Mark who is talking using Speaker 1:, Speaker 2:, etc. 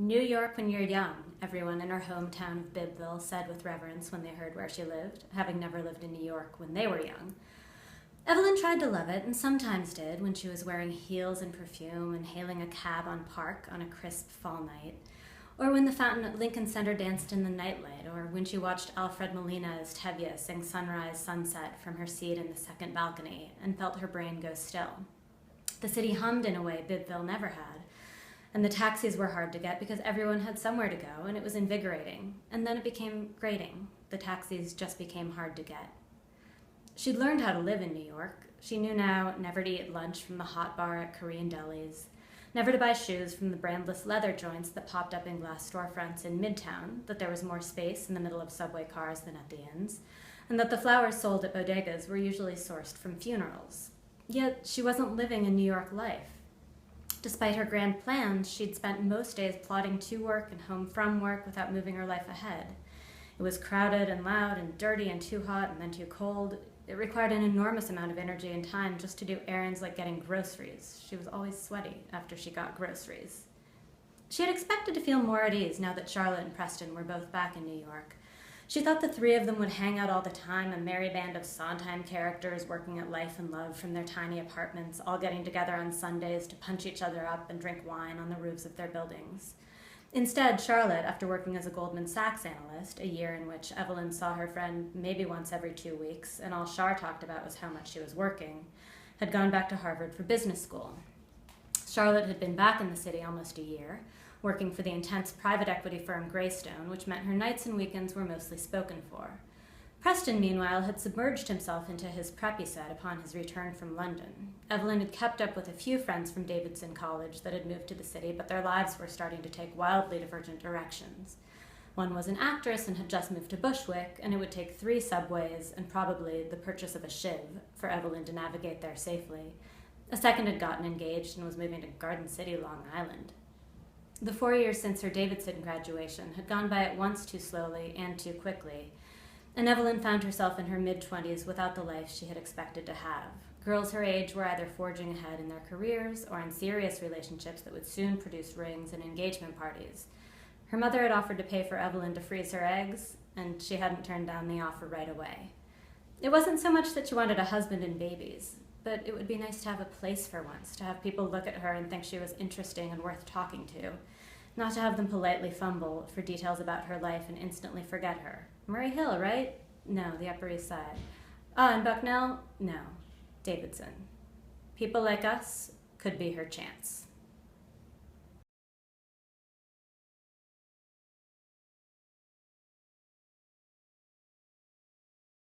Speaker 1: New York when you're young, everyone in her hometown of Bibbville said with reverence when they heard where she lived, having never lived in New York when they were young. Evelyn tried to love it, and sometimes did, when she was wearing heels and perfume and hailing a cab on Park on a crisp fall night, or when the fountain at Lincoln Center danced in the nightlight, or when she watched Alfred Molina as Tevye sing Sunrise Sunset from her seat in the second balcony and felt her brain go still. The city hummed in a way Bibbville never had, and the taxis were hard to get because everyone had somewhere to go, and it was invigorating. And then it became grating. The taxis just became hard to get. She'd learned how to live in New York. She knew now never to eat lunch from the hot bar at Korean delis, never to buy shoes from the brandless leather joints that popped up in glass storefronts in Midtown, that there was more space in the middle of subway cars than at the inns, and that the flowers sold at bodegas were usually sourced from funerals. Yet she wasn't living a New York life. Despite her grand plans, she'd spent most days plodding to work and home from work without moving her life ahead. It was crowded and loud and dirty and too hot and then too cold. It required an enormous amount of energy and time just to do errands like getting groceries. She was always sweaty after she got groceries. She had expected to feel more at ease now that Charlotte and Preston were both back in New York. She thought the three of them would hang out all the time, a merry band of Sondheim characters working at Life and Love from their tiny apartments, all getting together on Sundays to punch each other up and drink wine on the roofs of their buildings. Instead, Charlotte, after working as a Goldman Sachs analyst, a year in which Evelyn saw her friend maybe once every 2 weeks, and all Char talked about was how much she was working, had gone back to Harvard for business school. Charlotte had been back in the city almost a year, working for the intense private equity firm Greystone, which meant her nights and weekends were mostly spoken for. Preston, meanwhile, had submerged himself into his preppy set upon his return from London. Evelyn had kept up with a few friends from Davidson College that had moved to the city, but their lives were starting to take wildly divergent directions. One was an actress and had just moved to Bushwick, and it would take 3 subways and probably the purchase of a shiv for Evelyn to navigate there safely. A second had gotten engaged and was moving to Garden City, Long Island. The 4 years since her Davidson graduation had gone by at once too slowly and too quickly, and Evelyn found herself in her mid-20s without the life she had expected to have. Girls her age were either forging ahead in their careers or in serious relationships that would soon produce rings and engagement parties. Her mother had offered to pay for Evelyn to freeze her eggs, and she hadn't turned down the offer right away. It wasn't so much that she wanted a husband and babies, but it would be nice to have a place for once, to have people look at her and think she was interesting and worth talking to, not to have them politely fumble for details about her life and instantly forget her. Murray Hill, right? No, the Upper East Side. Ah, and Bucknell? No, Davidson. People like us could be her chance.